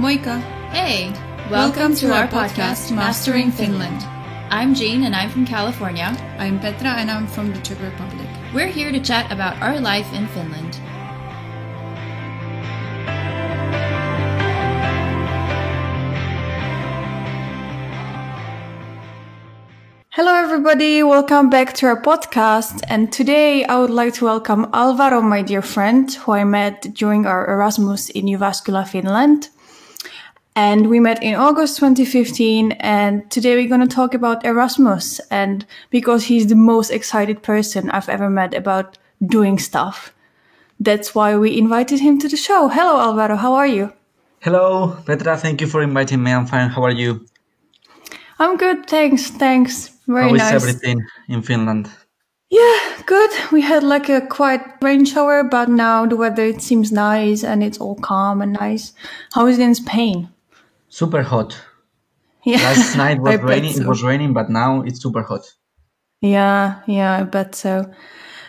Moika. Hey, Welcome to our podcast, Mastering Finland. I'm Jean and I'm from California. I'm Petra and I'm from the Czech Republic. We're here to chat about our life in Finland. Hello everybody, welcome back to our podcast. And today I would like to welcome Alvaro, my dear friend, who I met during our Erasmus in Jyväskylä, Finland. And we met in August 2015, and today we're going to talk about Erasmus, and because he's the most excited person I've ever met about doing stuff. That's why we invited him to the show. Hello, Alvaro, how are you? Hello, Petra, thank you for inviting me. I'm fine. How are you? I'm good, thanks. Very How is nice. everything in Finland? Yeah, good. We had like a quiet rain shower, but now the weather, it seems nice and it's all calm and nice. How is it in Spain? Super hot. Yeah, Last night I was bet raining. so. It was raining, but now it's super hot. Yeah, I bet so.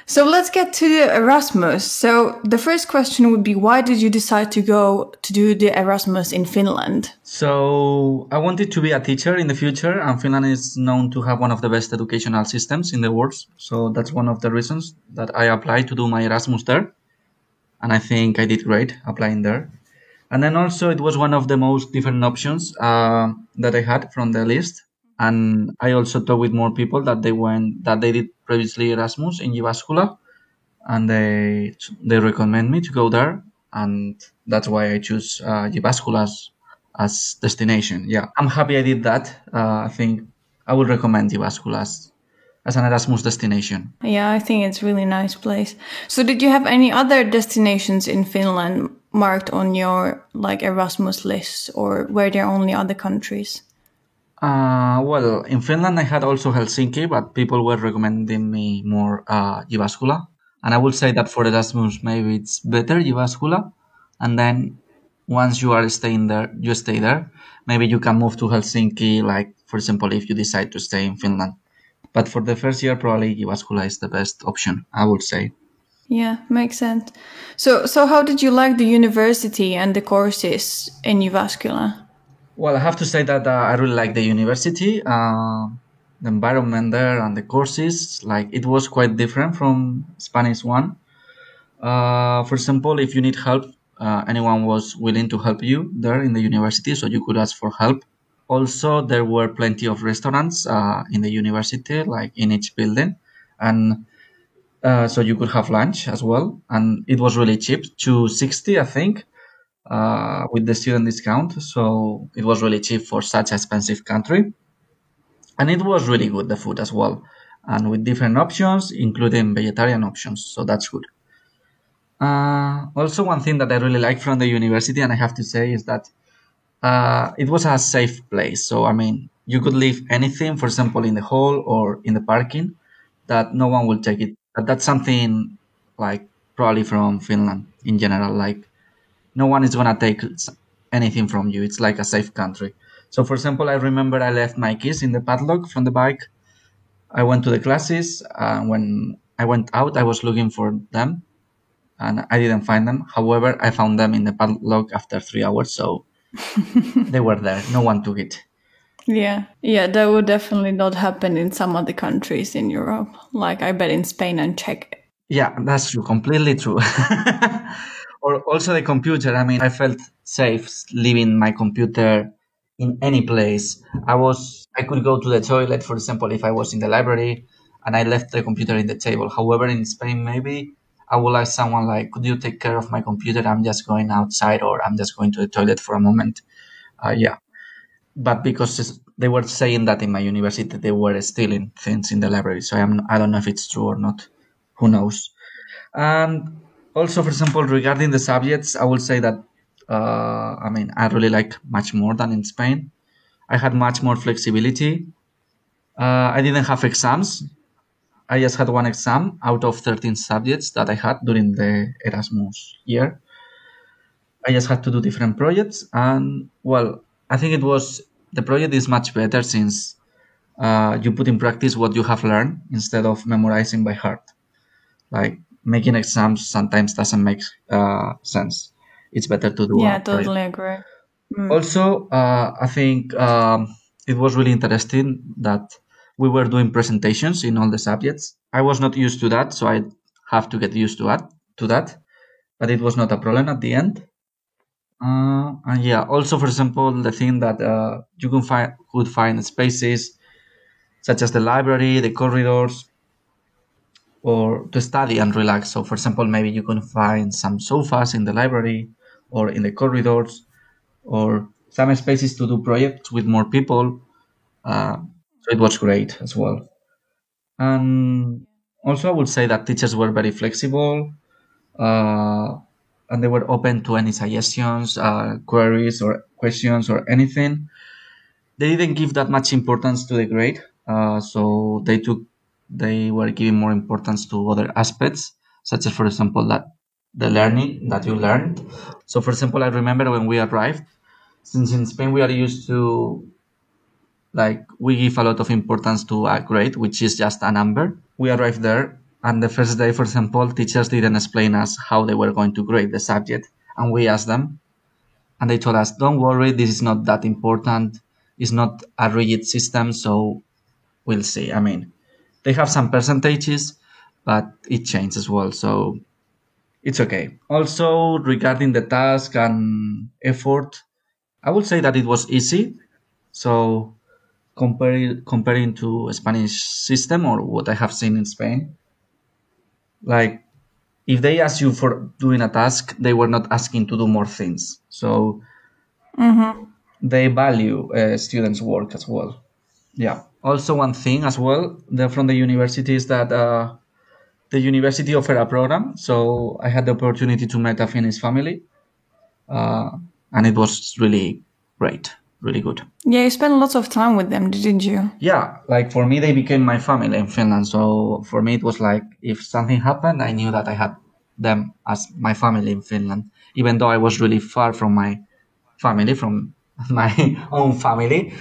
So let's get to the Erasmus. So the first question would be, why did you decide to go to do the Erasmus in Finland? So I wanted to be a teacher in the future, and Finland is known to have one of the best educational systems in the world. So that's one of the reasons that I applied to do my Erasmus there. And I think I did great applying there. And then also it was one of the most different options that I had from the list. And I also talked with more people that they did previously Erasmus in Jyväskylä, and they recommend me to go there, and that's why I choose Jyväskylä as destination. Yeah, I'm happy I did that. I think I would recommend Jyväskylä as an Erasmus destination. Yeah, I think it's a really nice place. So did you have any other destinations in Finland marked on your like Erasmus list, or were there only other countries? Well, in Finland I had also Helsinki, but people were recommending me more Jyväskylä. And I would say that for Erasmus, maybe it's better Jyväskylä. And then once you are staying there, you stay there. Maybe you can move to Helsinki, like, for example, if you decide to stay in Finland. But for the first year, probably Jyväskylä is the best option, I would say. Yeah, makes sense. So how did you like the university and the courses in Jyväskylä? Well, I have to say that I really like the university, the environment there, and the courses. Like, it was quite different from Spanish one. For example, if you need help, anyone was willing to help you there in the university, so you could ask for help. Also, there were plenty of restaurants in the university, like in each building, and so you could have lunch as well. And it was really cheap, 260, I think. With the student discount, so it was really cheap for such an expensive country, and it was really good, the food as well, and with different options, including vegetarian options, so that's good. Also, one thing that I really like from the university, and I have to say, is that it was a safe place. So I mean, you could leave anything, for example, in the hall or in the parking, that no one will take it. But that's something like probably from Finland in general, like no one is going to take anything from you. It's like a safe country. So, for example, I remember I left my keys in the padlock from the bike. I went to the classes. When I went out, I was looking for them, and I didn't find them. However, I found them in the padlock after 3 hours, so they were there. No one took it. Yeah, that would definitely not happen in some other countries in Europe. Like I bet in Spain and Czech. Yeah, that's true. Completely true. Or also the computer. I mean, I felt safe leaving my computer in any place. I could go to the toilet, for example, if I was in the library and I left the computer in the table. However, in Spain, maybe I would ask someone like, could you take care of my computer? I'm just going outside, or I'm just going to the toilet for a moment. Yeah. But because they were saying that in my university, they were stealing things in the library. So I don't know if it's true or not. Who knows? And also, for example, regarding the subjects, I would say that, I really like much more than in Spain. I had much more flexibility. I didn't have exams. I just had one exam out of 13 subjects that I had during the Erasmus year. I just had to do different projects. And, well, I think the project is much better since you put in practice what you have learned instead of memorizing by heart. Like, making exams sometimes doesn't make sense. It's better to do Yeah, a project. totally agree. Also, I think it was really interesting that we were doing presentations in all the subjects. I was not used to that, so I have to get used to that. But it was not a problem at the end. And yeah, also for example, the thing that you could find spaces such as the library, the corridors, or to study and relax. So, for example, maybe you can find some sofas in the library or in the corridors, or some spaces to do projects with more people. Uh, so it was great as well. And also, I would say that teachers were very flexible, uh, and they were open to any suggestions, queries, or questions, or anything. They didn't give that much importance to the grade, so they were giving more importance to other aspects, such as, for example, that the learning that you learned. So, for example, I remember when we arrived, since in Spain we are used to, like, we give a lot of importance to a grade, which is just a number. We arrived there, and the first day, for example, teachers didn't explain us how they were going to grade the subject, and we asked them, and they told us, "Don't worry, this is not that important. It's not a rigid system, so we'll see." I mean, they have some percentages, but it changes as well, so it's okay. Also, regarding the task and effort, I would say that it was easy. So comparing to Spanish system or what I have seen in Spain, like if they ask you for doing a task, they were not asking to do more things. So they value students' work as well. Yeah. Also, one thing as well from the university is that the university offered a program. So I had the opportunity to meet a Finnish family, uh, and it was really great, really good. Yeah, you spent lots of time with them, didn't you? Yeah, like for me, they became my family in Finland. So for me, it was like if something happened, I knew that I had them as my family in Finland, even though I was really far from my family, from my own family.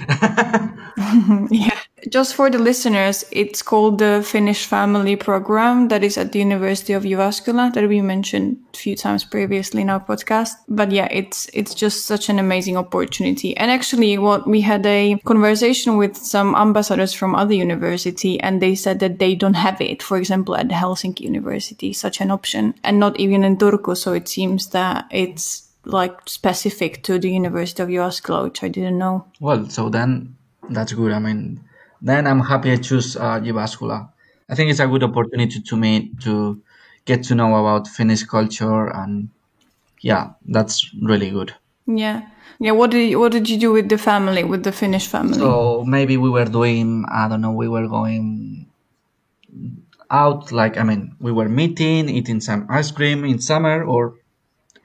Yeah. Just for the listeners, it's called the Finnish Family Program that is at the University of Jyväskylä that we mentioned a few times previously in our podcast. But yeah, it's just such an amazing opportunity. And actually, what we had a conversation with some ambassadors from other university, and they said that they don't have it. For example, at Helsinki University, such an option, and not even in Turku. So it seems that it's like specific to the University of Jyväskylä, which I didn't know. Well, so then that's good. I mean, then I'm happy I choose Jyväskylä. I think it's a good opportunity to me to get to know about Finnish culture, and yeah, that's really good. Yeah. Yeah, what did you do with the family, with the Finnish family? So maybe we were doing, I don't know, we were going out, like, I mean, we were meeting, eating some ice cream in summer or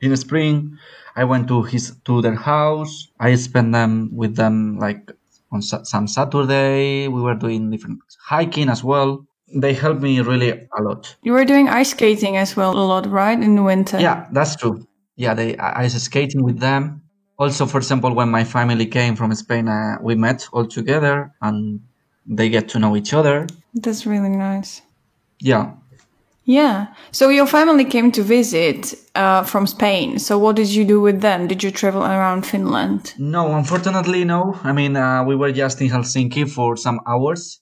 in spring. I went to their house. I spent them with them like on some Saturday. We were doing different hiking as well. They helped me really a lot. You were doing ice skating as well a lot, right? In the winter. Yeah, that's true. Yeah, they ice skating with them. Also, for example, when my family came from Spain, we met all together and they get to know each other. That's really nice. Yeah. Yeah. So your family came to visit from Spain. So what did you do with them? Did you travel around Finland? No, unfortunately, no. I mean, we were just in Helsinki for some hours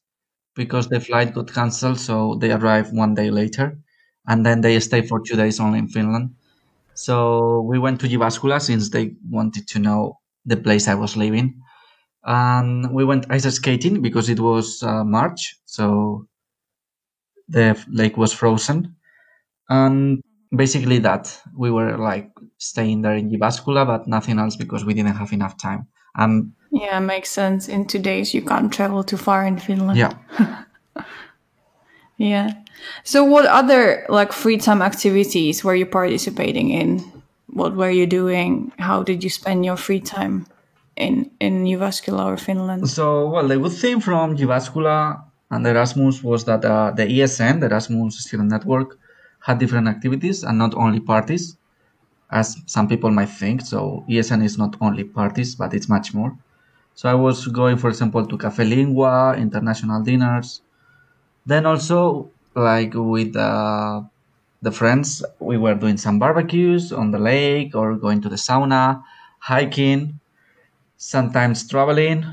because the flight got cancelled. So they arrived one day later, and then they stayed for 2 days only in Finland. So we went to Jyväskylä since they wanted to know the place I was living. And we went ice skating because it was March, so the lake was frozen. And basically that, we were like staying there in Jyväskylä, but nothing else because we didn't have enough time. Yeah, makes sense. In 2 days, you can't travel too far in Finland. Yeah. Yeah. So what other like free time activities were you participating in? What were you doing? How did you spend your free time in Jyväskylä or Finland? So, well, the good thing from Jyväskylä and Erasmus was that the ESN, the Erasmus Student Network, had different activities and not only parties, as some people might think. So ESN is not only parties, but it's much more. So I was going, for example, to Café Lingua, international dinners. Then also, like with the friends, we were doing some barbecues on the lake or going to the sauna, hiking. sometimes traveling,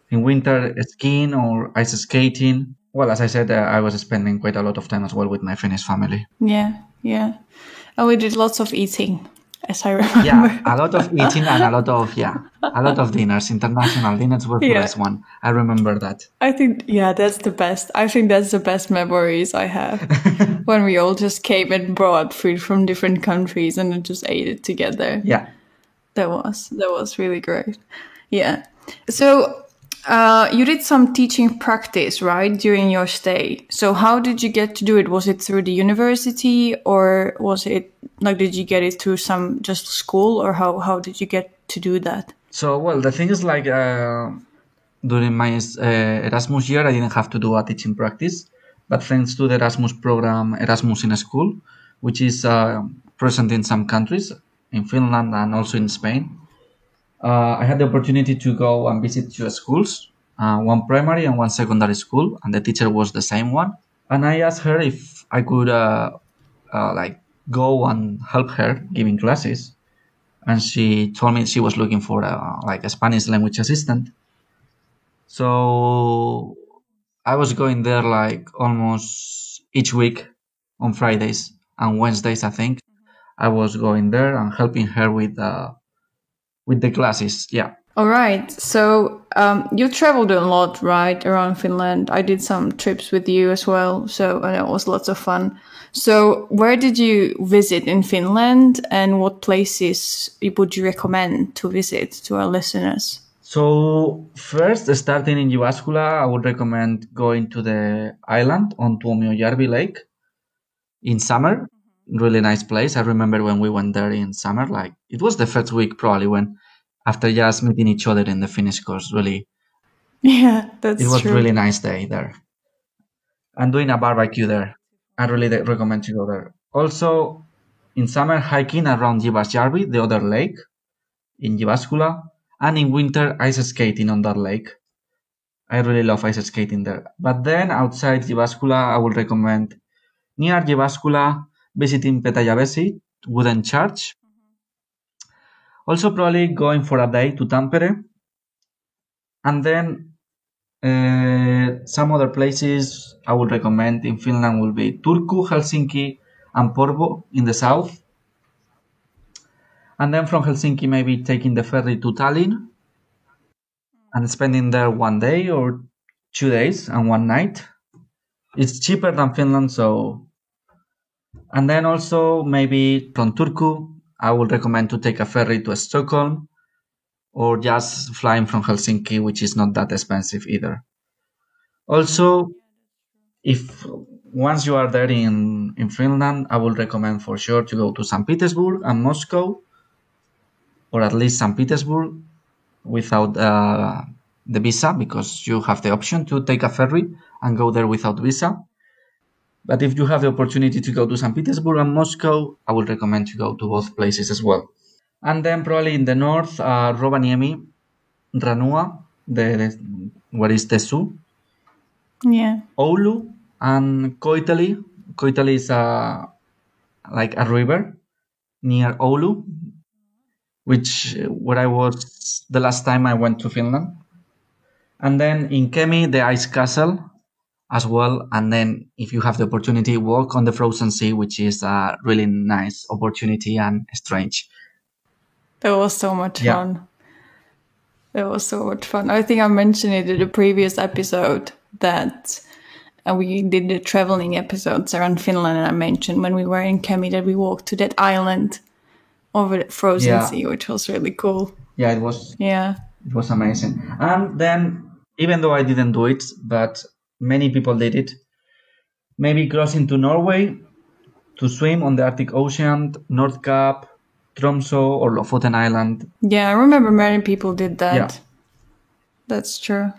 in winter skiing or ice skating. Well, as I said, I was spending quite a lot of time as well with my Finnish family. Yeah, yeah. And we did lots of eating, as I remember. Yeah, a lot of eating and a lot of dinners. International dinners were Yeah. plus one. I remember that. I think, yeah, that's the best. I think that's the best memories I have. When we all just came and brought food from different countries and then just ate it together. Yeah. That was really great. Yeah. So you did some teaching practice, right, during your stay. So how did you get to do it? Was it through the university, or was it like, did you get it through some just school, or how did you get to do that? So, well, the thing is like during my Erasmus year, I didn't have to do a teaching practice, but thanks to the Erasmus program, Erasmus in a School, which is present in some countries, in Finland and also in Spain, I had the opportunity to go and visit two schools, one primary and one secondary school, and the teacher was the same one. And I asked her if I could like go and help her giving classes, and she told me she was looking for like a Spanish language assistant. So I was going there like almost each week on Fridays and Wednesdays, I think. I was going there and helping her with the classes. Yeah. All right. So you traveled a lot, right, around Finland. I did some trips with you as well. So and it was lots of fun. So where did you visit in Finland, and what places would you recommend to visit to our listeners? So first, starting in Jyväskylä, I would recommend going to the island on Tuomiojärvi Lake in summer. Really nice place. I remember when we went there in summer, like it was the first week probably when after just meeting each other in the Finnish course, really, Yeah, that's it was true. really nice day there. And doing a barbecue there. I really recommend to go there. Also, in summer, hiking around Jyväsjärvi, the other lake in Jyväskylä, and in winter, ice skating on that lake. I really love ice skating there. But then outside Jyväskylä, I would recommend near Jyväskylä visiting Petäjävesi, wooden church. Also, probably going for a day to Tampere. And then some other places I would recommend in Finland will be Turku, Helsinki, and Porvoo in the south. And then from Helsinki, maybe taking the ferry to Tallinn and spending there one day or 2 days and one night. It's cheaper than Finland, so. And then also maybe from Turku, I would recommend to take a ferry to Stockholm or just flying from Helsinki, which is not that expensive either. Also, if once you are there in Finland, I would recommend for sure to go to St. Petersburg and Moscow, or at least St. Petersburg without the visa, because you have the option to take a ferry and go there without visa. But if you have the opportunity to go to St. Petersburg and Moscow, I would recommend to go to both places as well. And then probably in the north, Rovaniemi, Ranua, where is the zoo, Yeah. Oulu, and Koitali. Koitali is like a river near Oulu, where I was the last time I went to Finland. And then in Kemi, the ice castle as well. And then if you have the opportunity, walk on the frozen sea, which is a really nice opportunity and strange. That was so much Yeah. fun. That was so much fun. I think I mentioned it in the previous episode that we did the traveling episodes around Finland, and I mentioned when we were in Kemi that we walked to that island over the frozen Yeah. sea, which was really cool. Yeah, it was Yeah. amazing. And then, even though I didn't do it, but many people did it, maybe crossing to Norway to swim on the Arctic Ocean, North Cap, Tromsø, or Lofoten Island. Yeah, I remember many people did that. Yeah. That's true.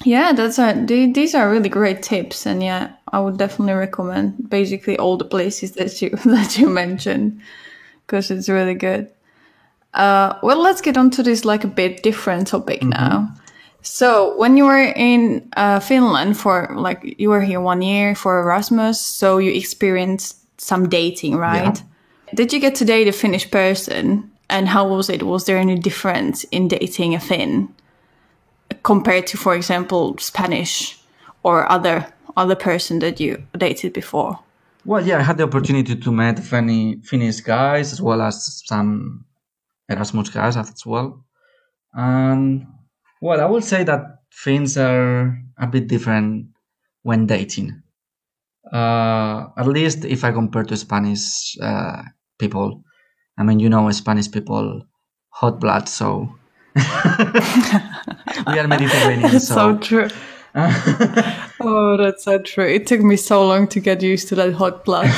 Yeah, these are really great tips, and yeah, I would definitely recommend basically all the places that you mentioned, because it's really good. Well, let's get on to this like a bit different topic now. So when you were in Finland you were here 1 year for Erasmus, so you experienced some dating, right? Yeah. Did you get to date a Finnish person And how was it? Was there any difference in dating a Finn compared to, for example, Spanish or other person that you dated before? Well, yeah, I had the opportunity to meet Finnish guys as well as some Erasmus guys as well. And well, I will say that Finns are a bit different when dating. At least if I compare to Spanish people. I mean, Spanish people, hot blood, so we are Mediterranean. That's so true. Oh, that's so true. It took me so long to get used to that hot blood.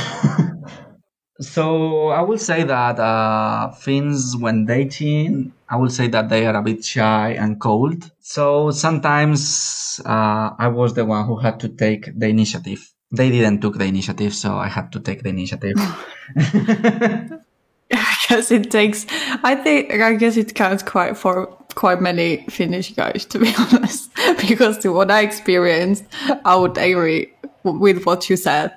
So I will say that Finns, when dating, I will say that they are a bit shy and cold. So sometimes I was the one who had to take the initiative. They didn't took the initiative, so I had to take the initiative. I guess it counts for quite many Finnish guys, to be honest, because what I experienced, I would agree with what you said.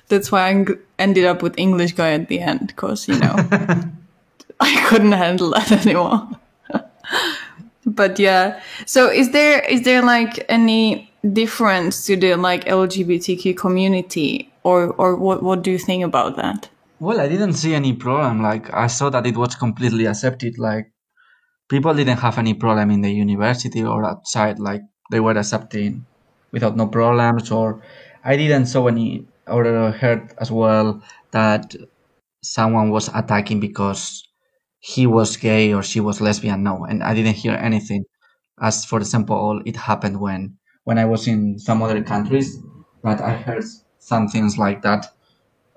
That's why I ended up with English guy at the end, because, I couldn't handle that anymore. But yeah, so is there like any difference to the like LGBTQ community, or what do you think about that? Well, I didn't see any problem. Like, I saw that it was completely accepted. Like, people didn't have any problem in the university or outside. Like, they were accepting without no problems. Or I didn't saw any or heard as well that someone was attacking because he was gay or she was lesbian. No, and I didn't hear anything. As for example, it happened when I was in some other countries, but I heard some things like that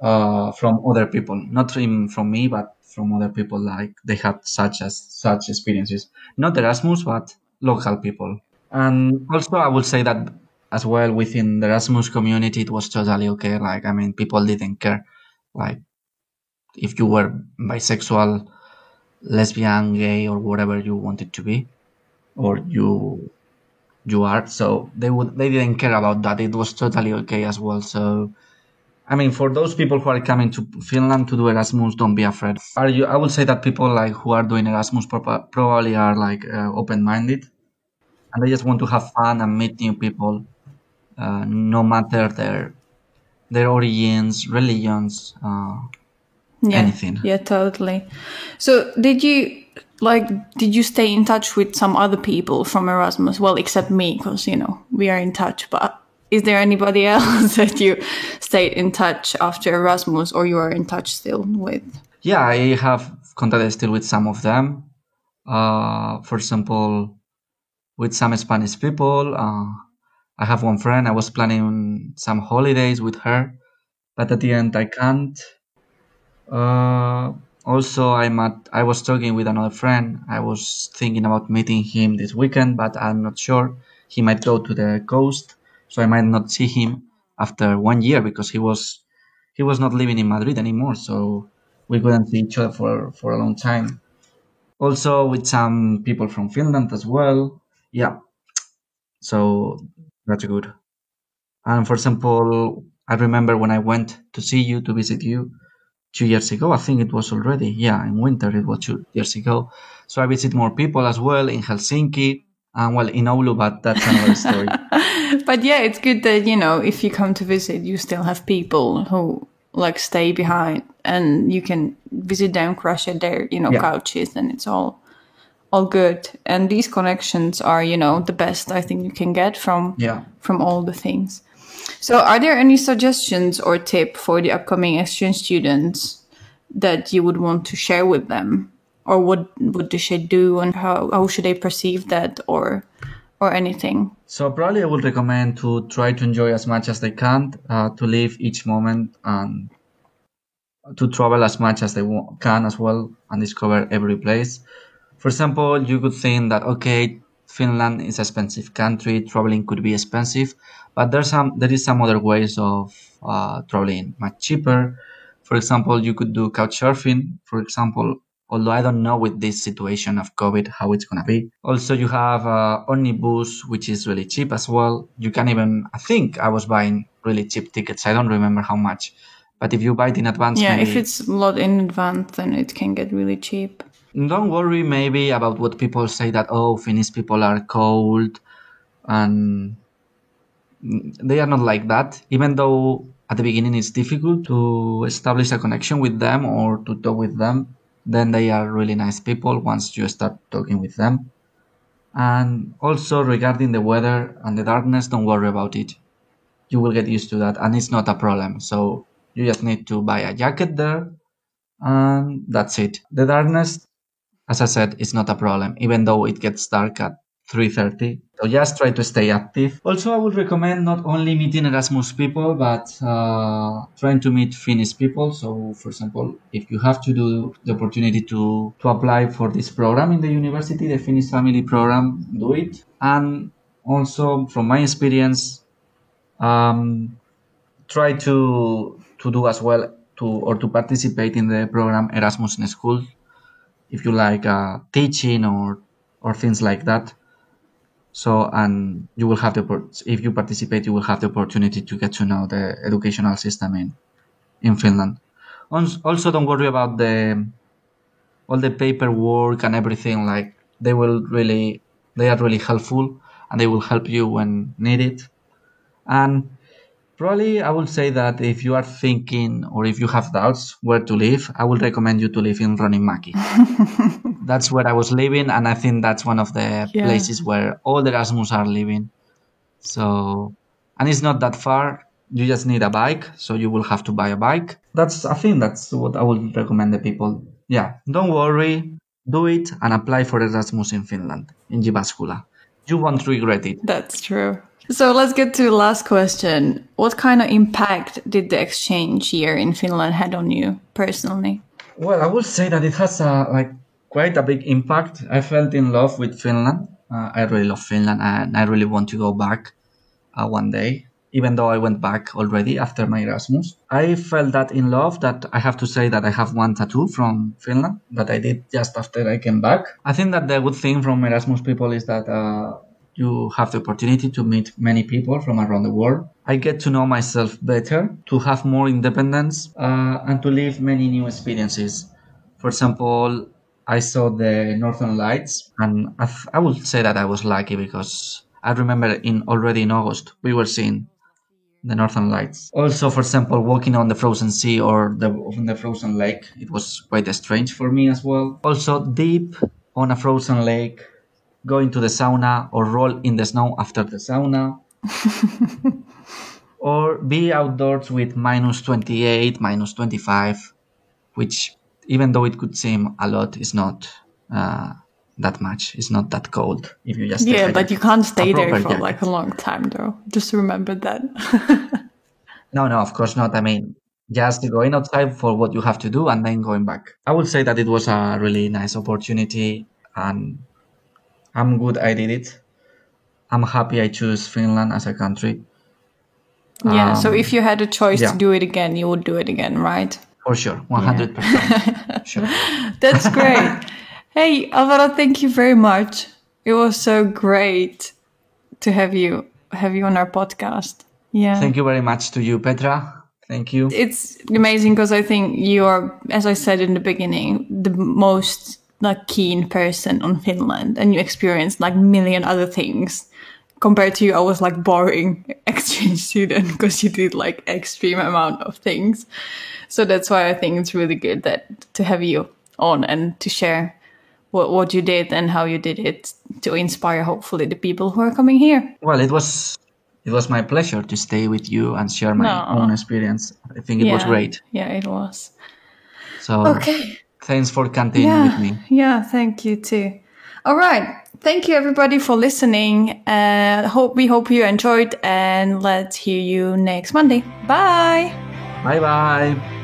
from other people, not from me, but from other people. Like they had such experiences, not Erasmus, but local people. And also, I would say that as well within the Erasmus community, it was totally okay. Like, I mean, people didn't care. Like, if you were bisexual, lesbian, gay, or whatever you wanted to be, or you are, so they didn't care about that. It was totally okay as well. So I mean, for those people who are coming to Finland to do Erasmus, don't be afraid. I would say that people like who are doing Erasmus probably are like open-minded, and they just want to have fun and meet new people, no matter their origins, religions, anything. Yeah, totally. So did you stay in touch with some other people from Erasmus? Well, except me, because we are in touch. But is there anybody else that you stayed in touch after Erasmus, or you are in touch still with? Yeah, I have contacted still with some of them. For example, with some Spanish people. I have one friend. I was planning some holidays with her, but at the end I can't. Also, I was talking with another friend. I was thinking about meeting him this weekend, but I'm not sure. He might go to the coast, so I might not see him after 1 year because he was not living in Madrid anymore. So we couldn't see each other for a long time. Also, with some people from Finland as well. Yeah, so that's good. And for example, I remember when I went to see you, to visit you 2 years ago. I think it was already, yeah, in winter, it was 2 years ago. So I visit more people as well in Helsinki and well, in Oulu, but that's another story. But yeah, it's good that, if you come to visit, you still have people who like stay behind and you can visit them, crash at their, couches, and it's all good. And these connections are, the best I think you can get from all the things. So are there any suggestions or tip for the upcoming exchange students that you would want to share with them? Or what they should do, and how should they perceive that, or anything? So probably I would recommend to try to enjoy as much as they can, to live each moment and to travel as much as they can as well and discover every place. For example, you could think that, okay, Finland is an expensive country, traveling could be expensive, but there is some other ways of traveling much cheaper. For example, you could do couch surfing, for example, although I don't know with this situation of COVID how it's going to be. Also, you have Omnibus, which is really cheap as well. You can even, I think I was buying really cheap tickets. I don't remember how much. But if you buy it in advance, if it's a lot in advance, then it can get really cheap. Don't worry maybe about what people say that, oh, Finnish people are cold, and they are not like that. Even though at the beginning it's difficult to establish a connection with them or to talk with them, then they are really nice people once you start talking with them. And also regarding the weather and the darkness, don't worry about it. You will get used to that, and it's not a problem. So you just need to buy a jacket there, and that's it. The darkness, as I said, is not a problem, even though it gets dark at 3:30. So just try to stay active. Also, I would recommend not only meeting Erasmus people, but trying to meet Finnish people. So, for example, if you have to do the opportunity to apply for this program in the university, the Finnish Family Program, do it. And also, from my experience, try to do as well to participate in the program Erasmus in School, if you like teaching or things like that. So, and you will have if you participate, you will have the opportunity to get to know the educational system in Finland. Also, don't worry about all the paperwork and everything. Like they are really helpful, and they will help you when needed. And probably I would say that if you are thinking or if you have doubts where to live, I would recommend you to live in Ronninmäki. That's where I was living, and I think that's one of the places where all the Erasmus are living. So, and it's not that far. You just need a bike, so you will have to buy a bike. I think that's what I would recommend the people. Yeah, don't worry, do it and apply for Erasmus in Finland, in Jyväskylä. You won't regret it. That's true. So let's get to the last question. What kind of impact did the exchange year in Finland had on you personally? Well, I would say that it has quite a big impact. I felt in love with Finland. I really love Finland, and I really want to go back one day, even though I went back already after my Erasmus. I felt that in love that I have to say that I have one tattoo from Finland that I did just after I came back. I think that the good thing from Erasmus people is that you have the opportunity to meet many people from around the world. I get to know myself better, to have more independence, and to live many new experiences. For example, I saw the Northern Lights, and I would say that I was lucky because I remember already in August we were seeing the Northern Lights. Also, for example, walking on the frozen sea or on the frozen lake, it was quite strange for me as well. Also, deep on a frozen lake, going to the sauna or roll in the snow after the sauna. Or be outdoors with minus 28, minus 25, which even though it could seem a lot, is not that much. It's not that cold if you just but you can't stay there for like a long time though. Just remember that. No, of course not. I mean, just going outside for what you have to do and then going back. I would say that it was a really nice opportunity, and I'm good I did it. I'm happy I chose Finland as a country. Yeah, so if you had a choice to do it again, you would do it again, right? For sure, 100%. Sure. That's great. Hey, Alvaro, thank you very much. It was so great to have you on our podcast. Yeah. Thank you very much to you, Petra. Thank you. It's amazing because I think you are, as I said in the beginning, the most keen person on Finland, and you experienced a million other things. Compared to you, I was boring exchange student because you did extreme amount of things. So that's why I think it's really good to have you on and to share what you did and how you did it to inspire hopefully the people who are coming here. Well, it was my pleasure to stay with you and share my own experience. I think it was great. Yeah, it was. So thanks for continuing with me. Yeah, thank you too. All right. Thank you everybody for listening. We hope you enjoyed, and let's hear you next Monday. Bye. Bye.